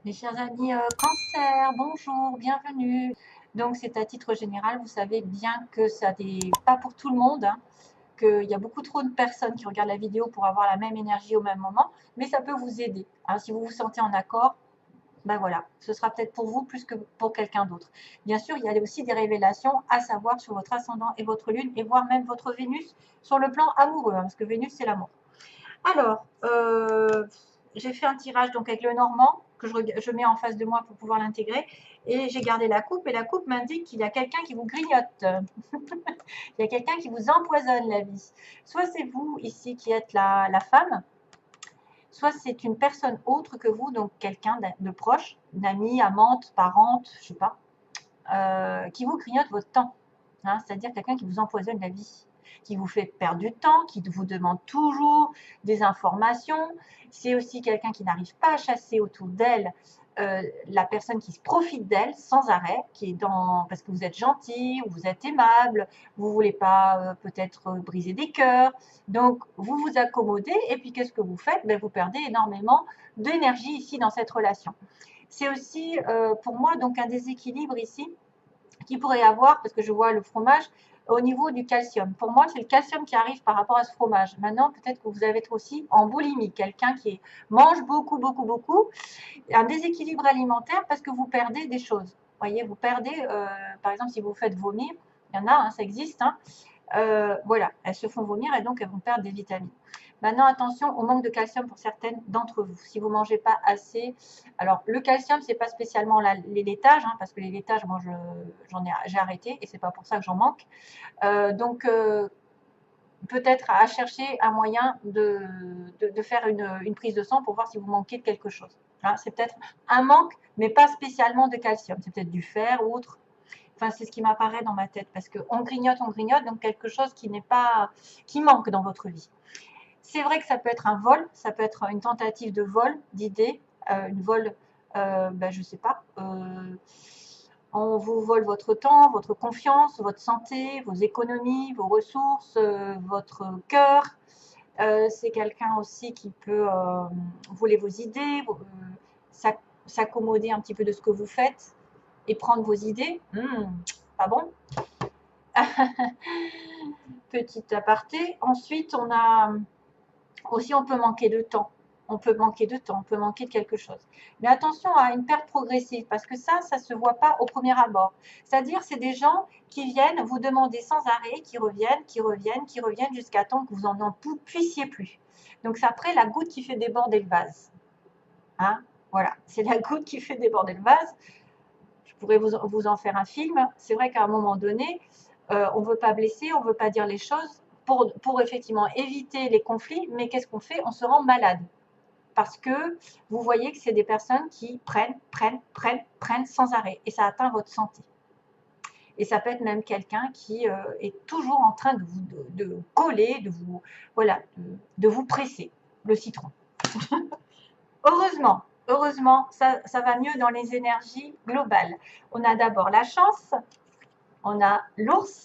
Mes chers amis Cancer, bonjour, bienvenue. Donc c'est à titre général, vous savez bien que ça n'est pas pour tout le monde, hein, qu'il y a beaucoup trop de personnes qui regardent la vidéo pour avoir la même énergie au même moment, mais ça peut vous aider, hein. Si vous vous sentez en accord, ben voilà, ce sera peut-être pour vous plus que pour quelqu'un d'autre. Bien sûr, il y a aussi des révélations à savoir sur votre ascendant et votre lune, et voire même votre Vénus sur le plan amoureux, hein, parce que Vénus c'est l'amour. Alors, j'ai fait un tirage donc avec le normand que je mets en face de moi pour pouvoir l'intégrer. Et j'ai gardé la coupe. Et la coupe m'indique qu'il y a quelqu'un qui vous grignote. Il y a quelqu'un qui vous empoisonne la vie. Soit c'est vous ici qui êtes la femme, soit c'est une personne autre que vous, donc quelqu'un de proche, une amie, amante, parente, je sais pas, qui vous grignote votre temps, hein, c'est-à-dire quelqu'un qui vous empoisonne la vie, qui vous fait perdre du temps, qui vous demande toujours des informations. C'est aussi quelqu'un qui n'arrive pas à chasser autour d'elle la personne qui se profite d'elle sans arrêt, qui est dans parce que vous êtes gentil, ou vous êtes aimable, vous voulez pas peut-être briser des cœurs, donc vous vous accommodez et puis qu'est-ce que vous faites? Ben, vous perdez énormément d'énergie ici dans cette relation. C'est aussi pour moi donc un déséquilibre ici qu'il pourrait y avoir, parce que je vois le fromage, au niveau du calcium. Pour moi, c'est le calcium qui arrive par rapport à ce fromage. Maintenant, peut-être que vous avez être aussi en boulimie, quelqu'un qui mange beaucoup, beaucoup, beaucoup, un déséquilibre alimentaire parce que vous perdez des choses. Vous voyez, vous perdez, par exemple, si vous faites vomir, il y en a, hein, ça existe, hein, voilà, elles se font vomir et donc elles vont perdre des vitamines. Maintenant, attention au manque de calcium pour certaines d'entre vous. Si vous ne mangez pas assez, alors le calcium, c'est pas spécialement les laitages, hein, parce que les laitages, moi, j'ai arrêté et c'est pas pour ça que j'en manque. Donc, peut-être à chercher un moyen de faire une prise de sang pour voir si vous manquez de quelque chose. Hein, c'est peut-être un manque, mais pas spécialement de calcium. C'est peut-être du fer ou autre. Enfin, c'est ce qui m'apparaît dans ma tête parce qu'on grignote, donc quelque chose qui n'est pas, qui manque dans votre vie. C'est vrai que ça peut être un vol, ça peut être une tentative de vol, d'idée, une vol, ben, je ne sais pas, on vous vole votre temps, votre confiance, votre santé, vos économies, vos ressources, votre cœur. C'est quelqu'un aussi qui peut voler vos idées, s'accommoder un petit peu de ce que vous faites et prendre vos idées. Pas bon. Petit aparté. Ensuite, on a aussi, on peut manquer de temps. On peut manquer de temps, on peut manquer de quelque chose. Mais attention à une perte progressive, parce que ça ne se voit pas au premier abord. C'est-à-dire, c'est des gens qui viennent vous demander sans arrêt, qui reviennent, qui reviennent, qui reviennent, jusqu'à temps que vous n'en puissiez plus. Donc, c'est après la goutte qui fait déborder le vase. Hein, voilà, c'est la goutte qui fait déborder le vase. Je pourrais vous en faire un film. C'est vrai qu'à un moment donné, on ne veut pas blesser, on ne veut pas dire les choses pour effectivement éviter les conflits, mais qu'est-ce qu'on fait? On se rend malade. Parce que vous voyez que c'est des personnes qui prennent sans arrêt. Et ça atteint votre santé. Et ça peut être même quelqu'un qui est toujours en train de coller, voilà, de vous presser le citron. Heureusement, ça va mieux dans les énergies globales. On a d'abord la chance, on a l'ours,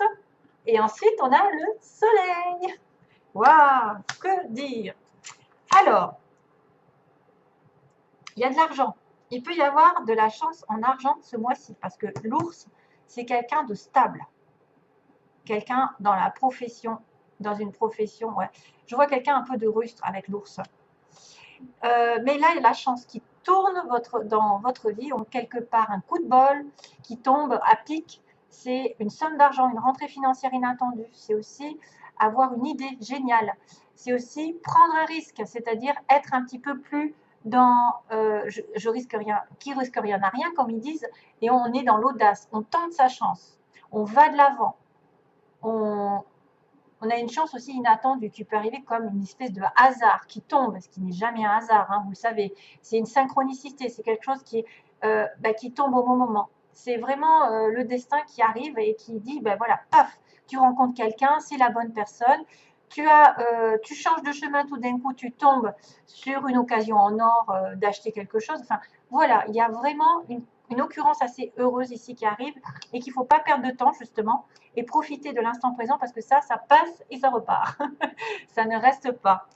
et ensuite on a le soleil. Waouh, que dire? Alors, il y a de l'argent. Il peut y avoir de la chance en argent ce mois-ci, parce que l'ours, c'est quelqu'un de stable. Quelqu'un dans la profession, dans une profession, ouais. Je vois quelqu'un un peu de rustre avec l'ours. Mais là, il y a la chance qui tourne dans votre vie, ou quelque part un coup de bol qui tombe à pic. C'est une somme d'argent, une rentrée financière inattendue. C'est aussi avoir une idée géniale. C'est aussi prendre un risque, c'est-à-dire être un petit peu plus dans je risque rien, qui risque rien n'a rien, comme ils disent, et on est dans l'audace. On tente sa chance, on va de l'avant, on a une chance aussi inattendue qui peut arriver comme une espèce de hasard qui tombe, ce qui n'est jamais un hasard, hein, vous le savez. C'est une synchronicité, c'est quelque chose qui tombe au bon moment. C'est vraiment le destin qui arrive et qui dit, ben voilà, paf, tu rencontres quelqu'un, c'est la bonne personne. Tu changes de chemin tout d'un coup, tu tombes sur une occasion en or d'acheter quelque chose. Enfin, voilà, il y a vraiment une occurrence assez heureuse ici qui arrive et qu'il ne faut pas perdre de temps justement et profiter de l'instant présent parce que ça passe et ça repart. Ça ne reste pas.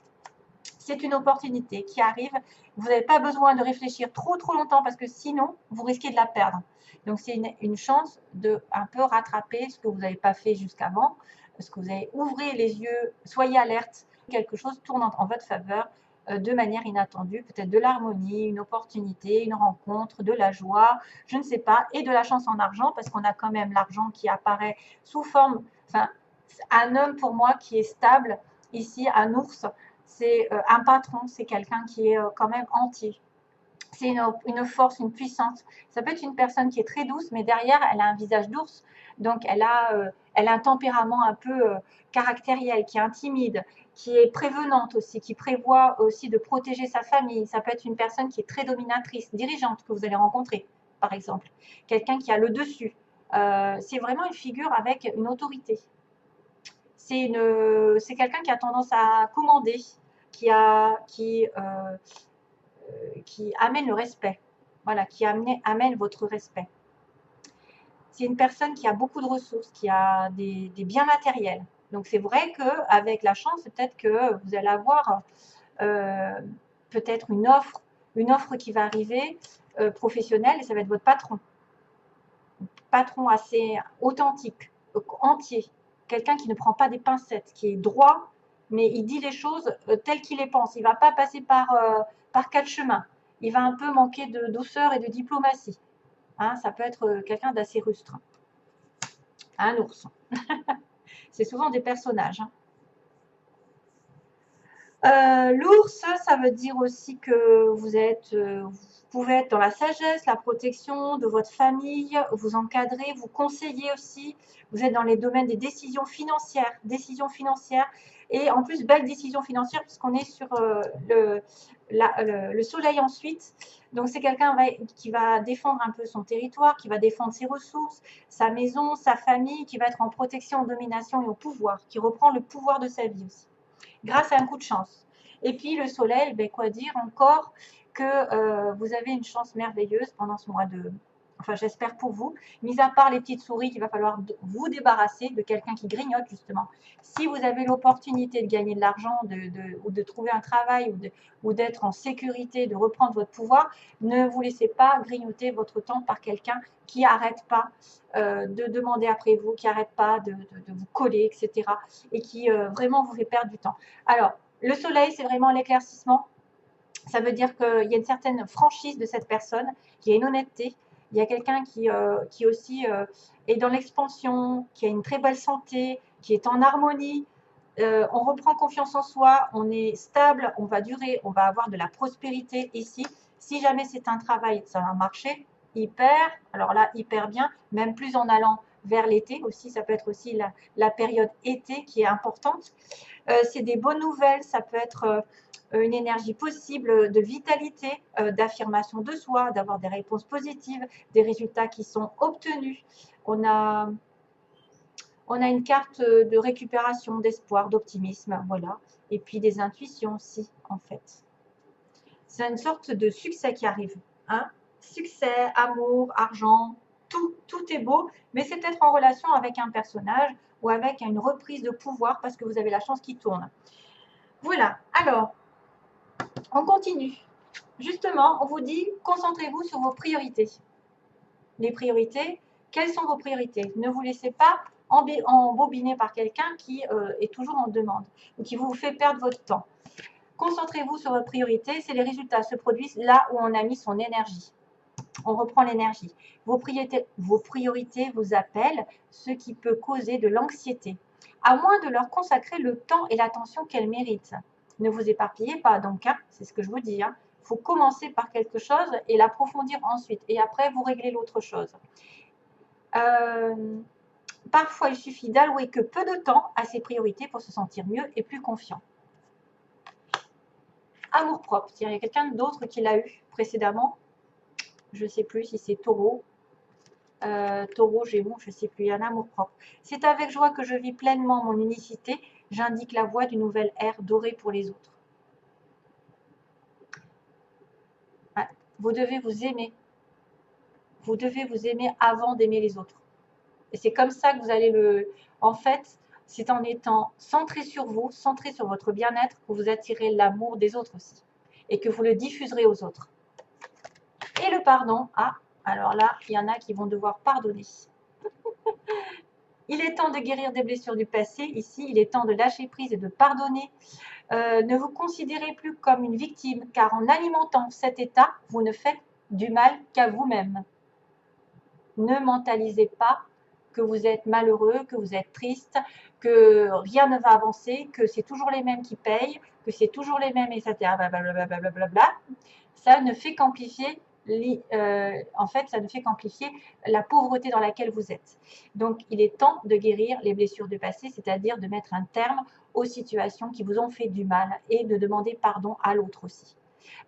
C'est une opportunité qui arrive. Vous n'avez pas besoin de réfléchir trop longtemps parce que sinon, vous risquez de la perdre. Donc, c'est une chance de un peu rattraper ce que vous n'avez pas fait jusqu'avant, ce que vous avez. Ouvrez les yeux, soyez alerte. Quelque chose tourne en votre faveur de manière inattendue, peut-être de l'harmonie, une opportunité, une rencontre, de la joie, je ne sais pas, et de la chance en argent, parce qu'on a quand même l'argent qui apparaît sous forme, enfin, un homme pour moi qui est stable, ici, un ours, c'est un patron, c'est quelqu'un qui est quand même entier. C'est une force, une puissance. Ça peut être une personne qui est très douce, mais derrière, elle a un visage d'ours. Donc, elle a un tempérament un peu caractériel, qui est timide, qui est prévenante aussi, qui prévoit aussi de protéger sa famille. Ça peut être une personne qui est très dominatrice, dirigeante, que vous allez rencontrer, par exemple. Quelqu'un qui a le dessus. C'est vraiment une figure avec une autorité. C'est quelqu'un qui a tendance à commander, qui amène le respect. Voilà, qui amène votre respect. C'est une personne qui a beaucoup de ressources, qui a des biens matériels. Donc c'est vrai qu'avec la chance, peut-être que vous allez avoir peut-être une offre qui va arriver professionnelle, et ça va être votre patron. Patron assez authentique, entier. Quelqu'un qui ne prend pas des pincettes, qui est droit, mais il dit les choses telles qu'il les pense. Il ne va pas passer par quatre chemins. Il va un peu manquer de douceur et de diplomatie. Hein, ça peut être quelqu'un d'assez rustre. Un ours. C'est souvent des personnages. Hein. L'ours, ça veut dire aussi que vous pouvez être dans la sagesse, la protection de votre famille, vous encadrer, vous conseiller aussi. Vous êtes dans les domaines des décisions financières, et en plus, belle décision financière puisqu'on est sur le soleil ensuite. Donc, c'est quelqu'un qui va défendre un peu son territoire, qui va défendre ses ressources, sa maison, sa famille, qui va être en protection, en domination et au pouvoir, qui reprend le pouvoir de sa vie aussi, grâce à un coup de chance. Et puis le soleil, ben, quoi dire encore que vous avez une chance merveilleuse pendant ce mois de... Enfin, j'espère pour vous, mis à part les petites souris qu'il va falloir vous débarrasser de quelqu'un qui grignote, justement. Si vous avez l'opportunité de gagner de l'argent ou de trouver un travail ou d'être en sécurité, de reprendre votre pouvoir, ne vous laissez pas grignoter votre temps par quelqu'un qui n'arrête pas de demander après vous, qui n'arrête pas de vous coller, etc. Et qui vraiment vous fait perdre du temps. Alors, le soleil, c'est vraiment l'éclaircissement. Ça veut dire qu'il y a une certaine franchise de cette personne, il y a une honnêteté, il y a quelqu'un qui aussi est dans l'expansion, qui a une très belle santé, qui est en harmonie. On reprend confiance en soi, on est stable, on va durer, on va avoir de la prospérité ici. Si jamais c'est un travail, ça va marcher hyper, alors là, hyper bien, même plus en allant vers l'été aussi, ça peut être aussi la période été qui est importante. C'est des bonnes nouvelles, ça peut être une énergie possible de vitalité, d'affirmation de soi, d'avoir des réponses positives, des résultats qui sont obtenus. On a une carte de récupération, d'espoir, d'optimisme, voilà. Et puis des intuitions aussi, en fait. C'est une sorte de succès qui arrive. Hein. Succès, amour, argent, tout est beau, mais c'est peut-être en relation avec un personnage ou avec une reprise de pouvoir parce que vous avez la chance qui tourne. Voilà, alors, on continue. Justement, on vous dit, concentrez-vous sur vos priorités. Les priorités, quelles sont vos priorités? Ne vous laissez pas embobiner par quelqu'un qui est toujours en demande ou qui vous fait perdre votre temps. Concentrez-vous sur vos priorités, c'est les résultats se produisent là où on a mis son énergie. On reprend l'énergie. Vos priorités vous appellent, ce qui peut causer de l'anxiété, à moins de leur consacrer le temps et l'attention qu'elles méritent. Ne vous éparpillez pas, donc, hein, c'est ce que je vous dis. Hein. Il faut commencer par quelque chose et l'approfondir ensuite. Et après, vous réglez l'autre chose. Parfois, il suffit d'allouer que peu de temps à ses priorités pour se sentir mieux et plus confiant. Amour-propre, il y a quelqu'un d'autre qui l'a eu précédemment. Je ne sais plus si c'est Taureau. Taureau, Gémeaux, je ne sais plus, il y a un amour-propre. C'est avec joie que je vis pleinement mon unicité. J'indique la voie d'une nouvelle ère dorée pour les autres. Ouais. Vous devez vous aimer. Vous devez vous aimer avant d'aimer les autres. Et c'est comme ça que vous allez en fait, c'est en étant centré sur vous, centré sur votre bien-être, que vous attirez l'amour des autres aussi. Et que vous le diffuserez aux autres. Et le pardon, ah, alors là, il y en a qui vont devoir pardonner. Il est temps de guérir des blessures du passé. Ici, il est temps de lâcher prise et de pardonner. Ne vous considérez plus comme une victime, car en alimentant cet état, vous ne faites du mal qu'à vous-même. Ne mentalisez pas que vous êtes malheureux, que vous êtes triste, que rien ne va avancer, que c'est toujours les mêmes qui payent, que c'est toujours les mêmes, etc. Blablabla. Ça ne fait qu'amplifier en fait, ça ne fait qu'amplifier la pauvreté dans laquelle vous êtes. Donc, il est temps de guérir les blessures du passé, c'est-à-dire de mettre un terme aux situations qui vous ont fait du mal et de demander pardon à l'autre aussi.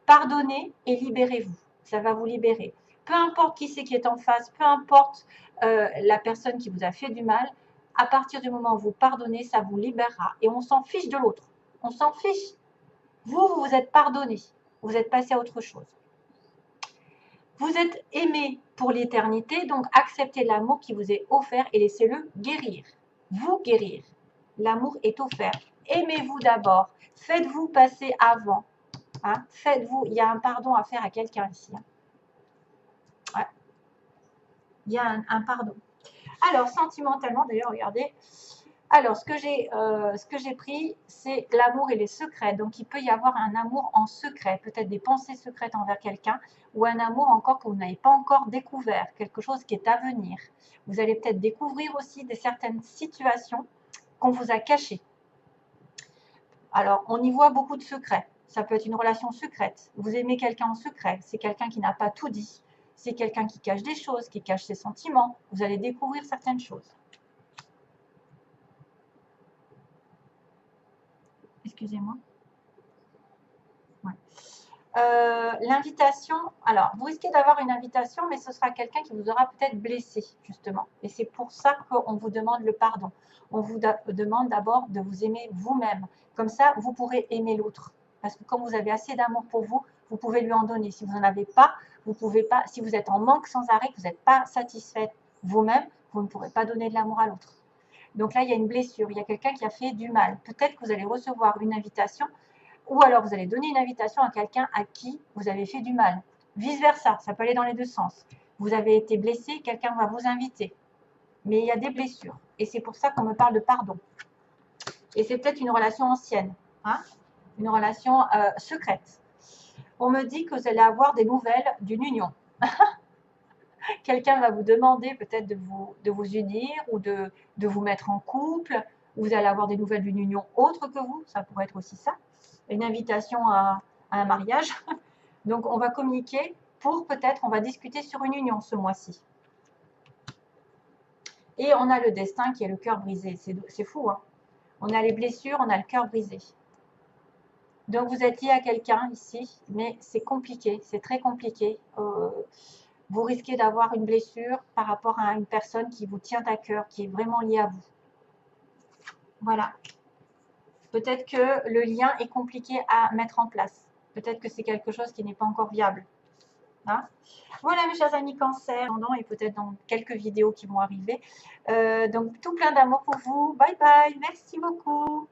Pardonnez et libérez-vous. Ça va vous libérer. Peu importe qui c'est qui est en face, peu importe la personne qui vous a fait du mal, à partir du moment où vous pardonnez, ça vous libérera. Et on s'en fiche de l'autre. On s'en fiche. Vous vous êtes pardonné. Vous êtes passé à autre chose. Vous êtes aimé pour l'éternité, donc acceptez l'amour qui vous est offert et laissez-le guérir. Vous guérir. L'amour est offert. Aimez-vous d'abord. Faites-vous passer avant. Hein? Faites-vous. Il y a un pardon à faire à quelqu'un ici. Hein? Ouais. Il y a un pardon. Alors, sentimentalement, d'ailleurs, regardez. Alors, ce que j'ai pris, c'est l'amour et les secrets. Donc, il peut y avoir un amour en secret, peut-être des pensées secrètes envers quelqu'un, ou un amour encore que vous n'avez pas encore découvert, quelque chose qui est à venir. Vous allez peut-être découvrir aussi certaines situations qu'on vous a cachées. Alors, on y voit beaucoup de secrets. Ça peut être une relation secrète. Vous aimez quelqu'un en secret. C'est quelqu'un qui n'a pas tout dit. C'est quelqu'un qui cache des choses, qui cache ses sentiments. Vous allez découvrir certaines choses. Excusez-moi. Ouais. L'invitation, alors vous risquez d'avoir une invitation, mais ce sera quelqu'un qui vous aura peut-être blessé, justement. Et c'est pour ça qu'on vous demande le pardon. On vous demande d'abord de vous aimer vous-même. Comme ça, vous pourrez aimer l'autre. Parce que comme vous avez assez d'amour pour vous, vous pouvez lui en donner. Si vous n'en avez pas, vous pouvez pas. Si vous êtes en manque sans arrêt, que vous n'êtes pas satisfait vous-même, vous ne pourrez pas donner de l'amour à l'autre. Donc là, il y a une blessure, il y a quelqu'un qui a fait du mal. Peut-être que vous allez recevoir une invitation, ou alors vous allez donner une invitation à quelqu'un à qui vous avez fait du mal. Vice-versa, ça peut aller dans les deux sens. Vous avez été blessé, quelqu'un va vous inviter. Mais il y a des blessures. Et c'est pour ça qu'on me parle de pardon. Et c'est peut-être une relation ancienne, hein, une relation secrète. On me dit que vous allez avoir des nouvelles d'une union. Quelqu'un va vous demander peut-être de vous unir ou de vous mettre en couple. Vous allez avoir des nouvelles d'une union autre que vous. Ça pourrait être aussi ça. Une invitation à un mariage. Donc, on va communiquer pour peut-être, on va discuter sur une union ce mois-ci. Et on a le destin qui est le cœur brisé. C'est fou, hein. On a les blessures, on a le cœur brisé. Donc, vous êtes lié à quelqu'un ici, mais c'est compliqué, c'est très compliqué. Vous risquez d'avoir une blessure par rapport à une personne qui vous tient à cœur, qui est vraiment liée à vous. Voilà. Peut-être que le lien est compliqué à mettre en place. Peut-être que c'est quelque chose qui n'est pas encore viable. Hein? Voilà mes chers amis cancer, et peut-être dans quelques vidéos qui vont arriver. Donc tout plein d'amour pour vous. Bye bye, merci beaucoup.